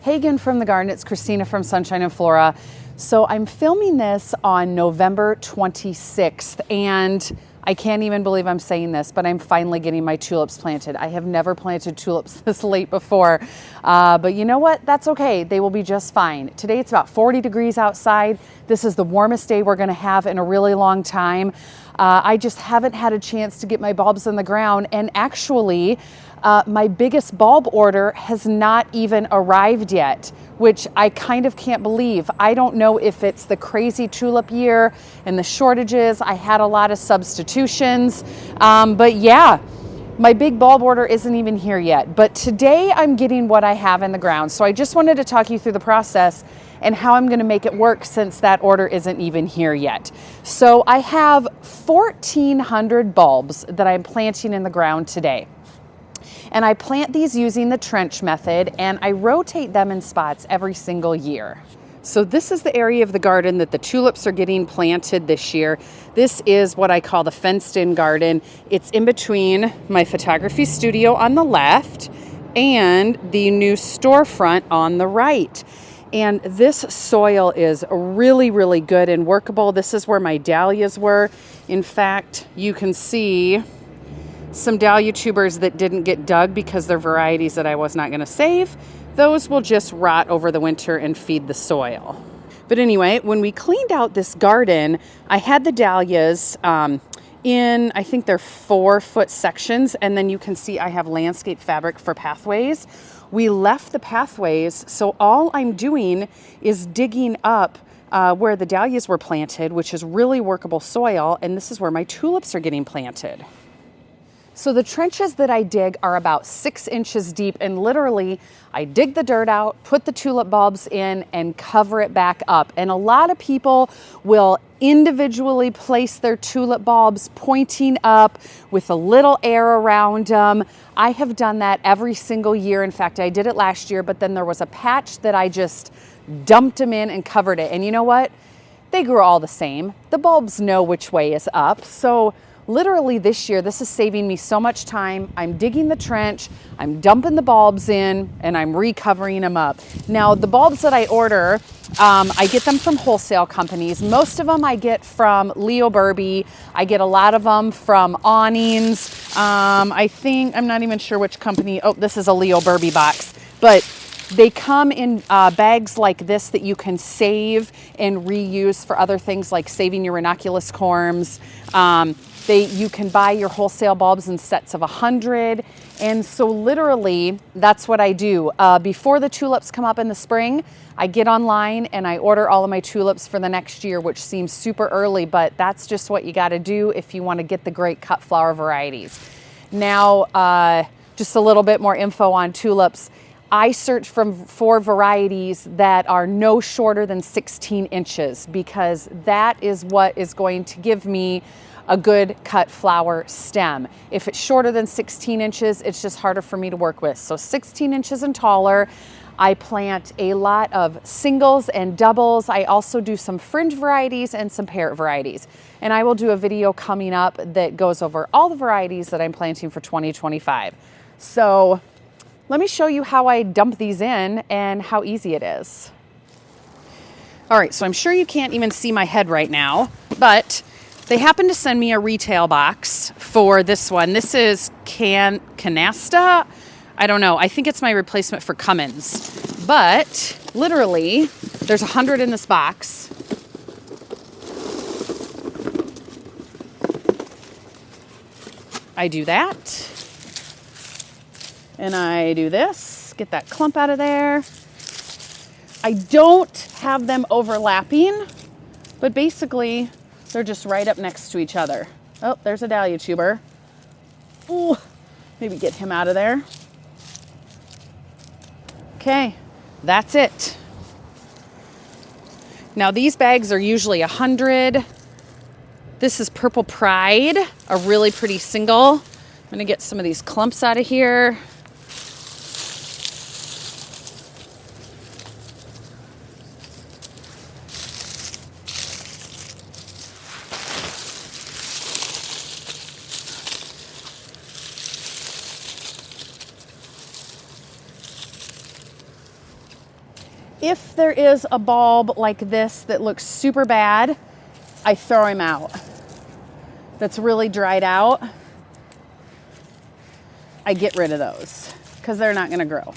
Hagen from the garden. It's Christina from Sunshine and Flora. So I'm filming this on November 26th, and I can't even believe I'm saying this, but I'm finally getting my tulips planted. I have never planted tulips this late before, but you know what? That's okay. They will be just fine. Today it's about 40 degrees outside. This is the warmest day we're gonna have in a really long time. I just haven't had a chance to get my bulbs in the ground, and actually, my biggest bulb order has not even arrived yet, which I kind of can't believe. I don't know if it's the crazy tulip year and the shortages. I had a lot of substitutions, but yeah, my big bulb order isn't even here yet. But today I'm getting what I have in the ground. So I just wanted to talk you through the process and how I'm gonna make it work since that order isn't even here yet. So I have 1,400 bulbs that I'm planting in the ground today. And I plant these using the trench method, and I rotate them in spots every single year. So this is the area of the garden that the tulips are getting planted this year. This is what I call the fenced-in garden. It's in between my photography studio on the left and the new storefront on the right. And this soil is really, really good and workable. This is where my dahlias were. In fact, you can see some dahlia tubers that didn't get dug because they're varieties that I was not going to save. Those will just rot over the winter and feed the soil. But anyway, when we cleaned out this garden, I had the dahlias in, I think they're 4-foot sections, and then you can see I have landscape fabric for pathways. We left the pathways, so all I'm doing is digging up where the dahlias were planted, which is really workable soil, and this is where my tulips are getting planted. So the trenches that I dig are about 6 inches deep, and literally I dig the dirt out, put the tulip bulbs in, and cover it back up. And a lot of people will individually place their tulip bulbs pointing up with a little air around them. I have done that every single year. In fact, I did it last year, but then there was a patch that I just dumped them in and covered it. And you know what? They grew all the same. The bulbs know which way is up. So literally this year, this is saving me so much time. I'm digging the trench, I'm dumping the bulbs in, and I'm recovering them up. Now, the bulbs that I order, I get them from wholesale companies. Most of them I get from Leo Burby. I get a lot of them from Awnings. I think, I'm not even sure which company. Oh, this is a Leo Burby box. But they come in bags like this that you can save and reuse for other things like saving your ranunculus corms. You can buy your wholesale bulbs in sets of 100. And so literally, that's what I do. Before the tulips come up in the spring, I get online and I order all of my tulips for the next year, which seems super early, but that's just what you gotta do if you wanna get the great cut flower varieties. Now, just a little bit more info on tulips. I search for varieties that are no shorter than 16 inches because that is what is going to give me a good cut flower stem. If it's shorter than 16 inches, it's just harder for me to work with. So 16 inches and taller. I plant a lot of singles and doubles. I also do some fringe varieties and some parrot varieties. And I will do a video coming up that goes over all the varieties that I'm planting for 2025. So let me show you how I dump these in and how easy it is. All right, so I'm sure you can't even see my head right now, but they happened to send me a retail box for this one. This is Canasta. I don't know. I think it's my replacement for Cummins. But literally, there's 100 in this box. I do that. And I do this. Get that clump out of there. I don't have them overlapping, but basically, they're just right up next to each other. Oh, there's a dahlia tuber. Ooh, maybe get him out of there. Okay, that's it. Now these bags are usually 100. This is Purple Pride, a really pretty single. I'm gonna get some of these clumps out of here. if there is a bulb like this that looks super bad, I throw him out. That's really dried out, I get rid of those because they're not going to grow.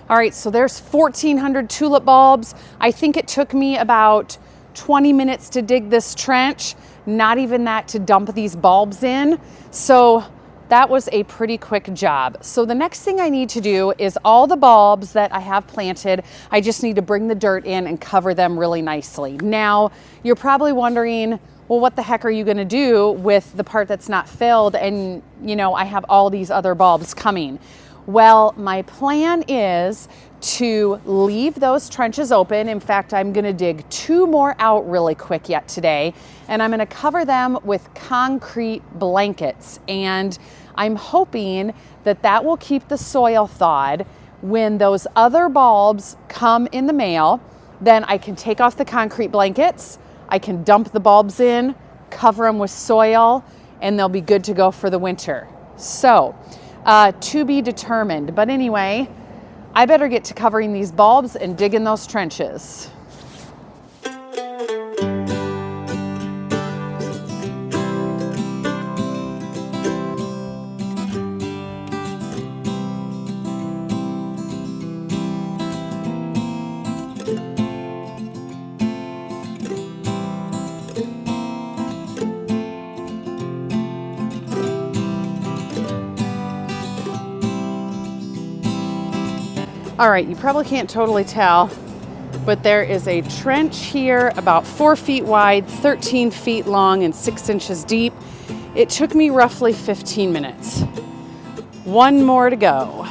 All right, so there's 1,400 tulip bulbs. I think it took me about 20 minutes to dig this trench, not even that to dump these bulbs in. So that was a pretty quick job. So the next thing I need to do is all the bulbs that I have planted, I just need to bring the dirt in and cover them really nicely. Now, you're probably wondering, well, what the heck are you gonna do with the part that's not filled? And you know, I have all these other bulbs coming. Well, my plan is to leave those trenches open. In fact, I'm gonna dig 2 more out really quick yet today, and I'm gonna cover them with concrete blankets. And I'm hoping that that will keep the soil thawed. When those other bulbs come in the mail, then I can take off the concrete blankets, I can dump the bulbs in, cover them with soil, and they'll be good to go for the winter. So, to be determined. But anyway, I better get to covering these bulbs and digging those trenches. All right, you probably can't totally tell, but there is a trench here about 4 feet wide, 13 feet long, and 6 inches deep. It took me roughly 15 minutes. 1 more to go.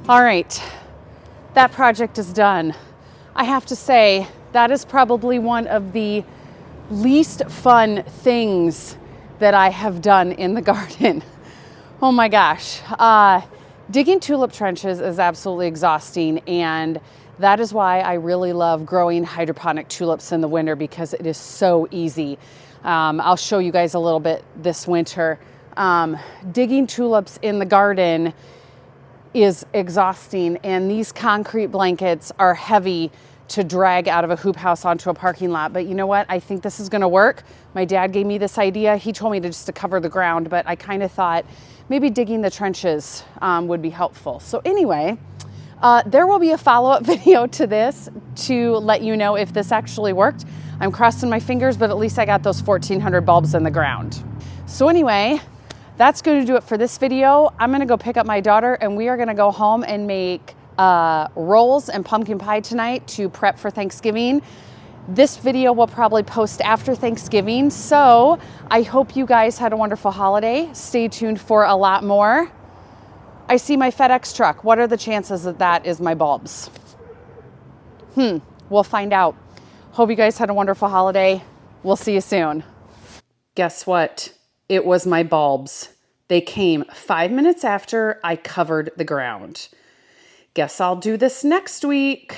All right, that project is done. I have to say, that is probably one of the least fun things that I have done in the garden. Oh my gosh. Digging tulip trenches is absolutely exhausting, and that is why I really love growing hydroponic tulips in the winter, because it is so easy. I'll show you guys a little bit this winter. Digging tulips in the garden is exhausting, and these concrete blankets are heavy to drag out of a hoop house onto a parking lot. But you know what? I think this is gonna work. My dad gave me this idea. He told me to cover the ground, but I kind of thought maybe digging the trenches would be helpful. So anyway, there will be a follow-up video to this to let you know if this actually worked. I'm crossing my fingers, but at least I got those 1,400 bulbs in the ground. So anyway, that's going to do it for this video. I'm going to go pick up my daughter, and we are going to go home and make rolls and pumpkin pie tonight to prep for Thanksgiving. This video will probably post after Thanksgiving, so I hope you guys had a wonderful holiday. Stay tuned for a lot more. I see my FedEx truck. What are the chances that that is my bulbs? We'll find out. Hope you guys had a wonderful holiday. We'll see you soon. Guess what? It was my bulbs. They came 5 minutes after I covered the ground. Guess I'll do this next week.